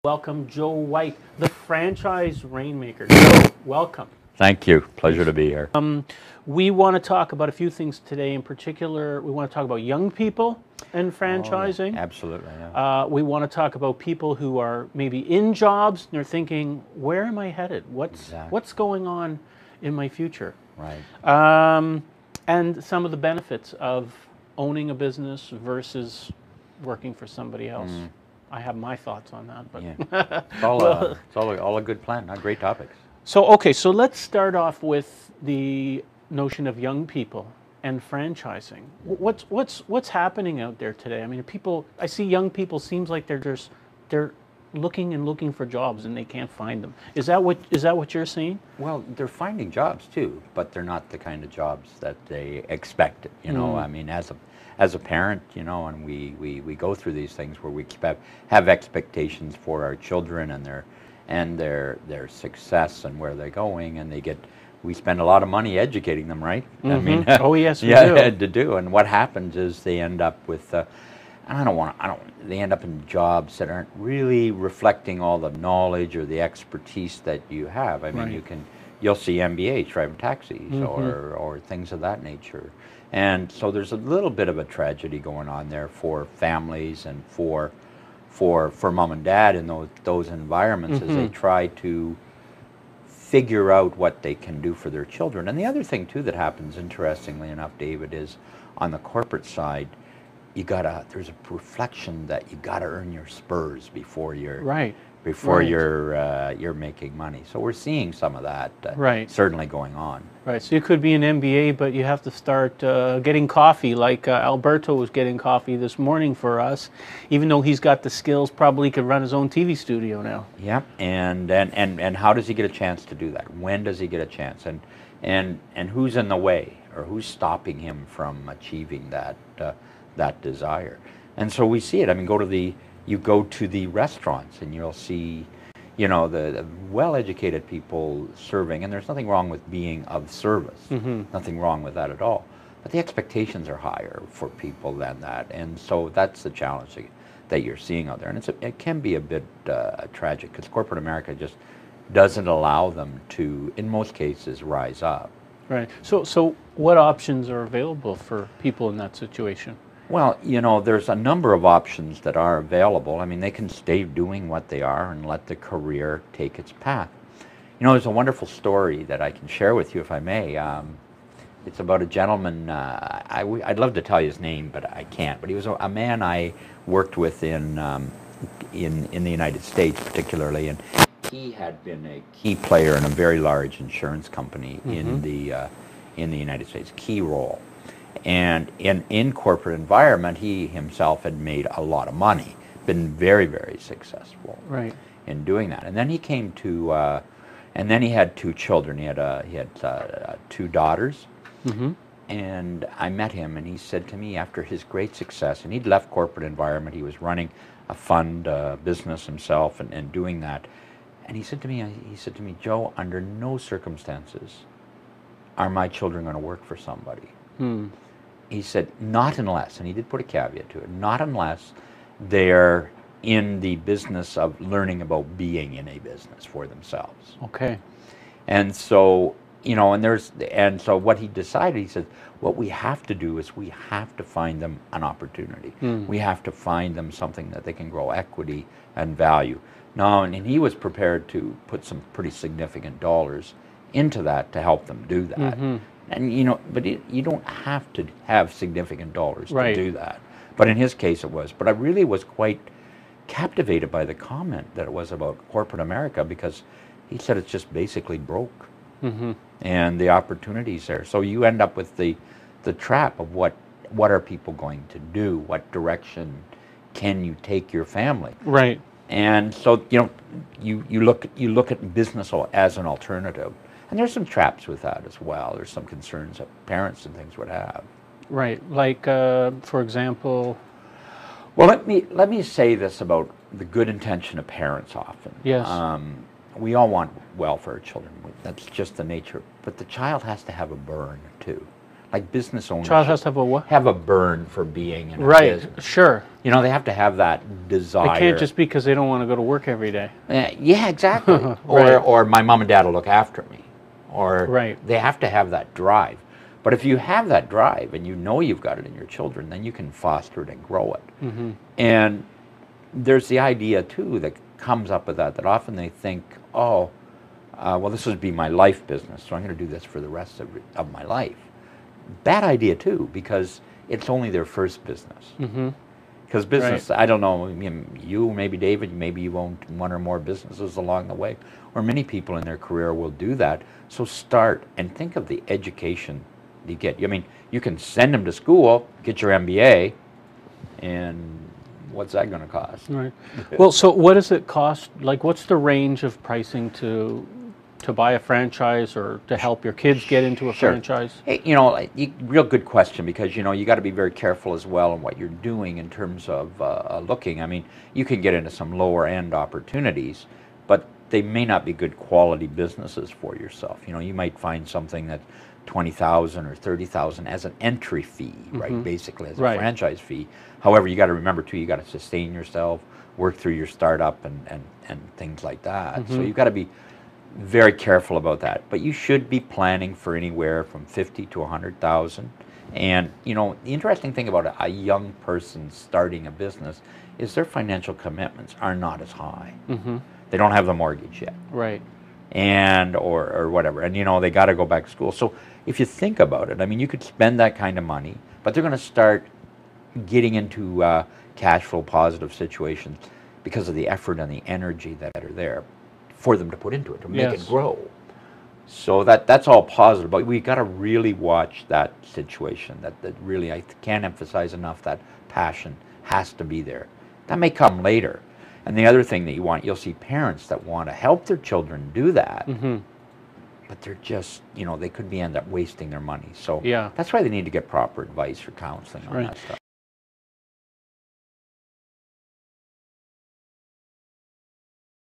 Welcome Joe White, the franchise rainmaker. Joe, welcome. Thank you. Pleasure to be here. We want to talk about a few things today. In particular, we want to talk about young people and franchising. Absolutely. Yeah. We want to talk about people who are maybe in jobs and they're thinking, where am I headed? What's going on in my future? Right. And some of the benefits of owning a business versus working for somebody else. I have my thoughts on that, but Yeah. It's all a good plan. Great topics. So let's start off with the notion of young people and franchising. What's happening out there today? I mean, I see young people, seems like they're looking for jobs and they can't find them. Is that what you're seeing? Well, they're finding jobs too, but they're not the kind of jobs that they expected. I mean, as a parent, and we go through these things where we have expectations for our children and their success and where they're going, and we spend a lot of money educating them, right? Mm-hmm. I mean, oh yes, we do. And what happens is they end up with, they end up in jobs that aren't really reflecting all the knowledge or the expertise that you have. I mean, right. you'll see MBAs driving taxis or things of that nature. And so there's a little bit of a tragedy going on there for families and for mom and dad in those environments as they try to figure out what they can do for their children. And the other thing too that happens, interestingly enough, David, is on the corporate side, there's a reflection that you gotta earn your spurs before you're you're making money. So we're seeing some of that certainly going on. Right. So you could be an MBA, but you have to start getting coffee, like Alberto was getting coffee this morning for us. Even though he's got the skills, probably could run his own TV studio now. Yep. And how does he get a chance to do that? When does he get a chance? And who's in the way, or who's stopping him from achieving that desire? And so we see it. I mean, you go to the restaurants and you'll see, the well-educated people serving, and there's nothing wrong with being of service, nothing wrong with that at all. But the expectations are higher for people than that, and so that's the challenge that you're seeing out there. And it can be a bit tragic because corporate America just doesn't allow them to, in most cases, rise up. Right. So what options are available for people in that situation? Well, there's a number of options that are available. I mean, they can stay doing what they are and let the career take its path. There's a wonderful story that I can share with you, if I may. It's about a gentleman, I'd love to tell you his name, but I can't. But he was a man I worked with in the United States, particularly, and he had been a key player in a very large insurance company in the United States, key role. And in corporate environment, he himself had made a lot of money, been very, very successful in doing that. And then he came to, and then he had two children. He had two daughters. And I met him, and he said to me after his great success, and he'd left corporate environment, he was running a fund business himself and doing that. And he said to me, Joe, under no circumstances are my children going to work for somebody. He said, not unless, and he did put a caveat to it, not unless they're in the business of learning about being in a business for themselves. Okay. And so, and so what he decided, he said, what we have to do is we have to find them an opportunity. We have to find them something that they can grow equity and value. Now, and he was prepared to put some pretty significant dollars into that to help them do that. And but you don't have to have significant dollars to do that. But in his case, it was. But I really was quite captivated by the comment that it was about corporate America, because he said it's just basically broke, and the opportunities there. So you end up with the trap of what are people going to do? What direction can you take your family? Right. And so you look at business as an alternative. And there's some traps with that as well. There's some concerns that parents and things would have. Right, like for example. Well, let me say this about the good intention of parents. Often, yes, we all want well for our children. That's just the nature. But the child has to have a burn too. like business owners Child has to have a what? have a burn for being in a Right, business. sure. You know, they have to have that desire. They can't just because they don't want to go to work every day. Yeah, exactly. Right. Or my mom and dad will look after me. Or Right. they have to have that drive. But if you have that drive and you know you've got it in your children, then you can foster it and grow it. Mm-hmm. And there's the idea too that comes up with that often they think, oh, well, this would be my life business, so I'm going to do this for the rest of my life. Bad idea too, because it's only their first business. Mm-hmm. Because business, I don't know, you, maybe David, maybe you own one or more businesses along the way, or many people in their career will do that. So start and think of the education you get. I mean, you can send them to school, get your MBA, and what's that going to cost? Right. Well, so what does it cost? Like, what's the range of pricing to buy a franchise or to help your kids get into a franchise? Hey, real good question, because you got to be very careful as well in what you're doing in terms of looking. I mean, you can get into some lower end opportunities, but they may not be good quality businesses for yourself. You might find something that $20,000 or $30,000 as an entry fee, right? Basically as a franchise fee. However, you got to remember too, you got to sustain yourself, work through your startup and things like that. So you've got to be very careful about that. But you should be planning for anywhere from 50 to 100,000. And the interesting thing about a young person starting a business is their financial commitments are not as high. They don't have the mortgage yet. Right. And or whatever, and they got to go back to school. So if you think about it, I mean, you could spend that kind of money, but they're going to start getting into cash flow positive situations because of the effort and the energy that are there for them to put into it to make it grow. So that's all positive, but we got to really watch that situation. That really, I can't emphasize enough that passion has to be there. That may come later. And the other thing that you'll see parents that want to help their children do that, but they're just, they could end up wasting their money. So that's why they need to get proper advice or counseling on that stuff.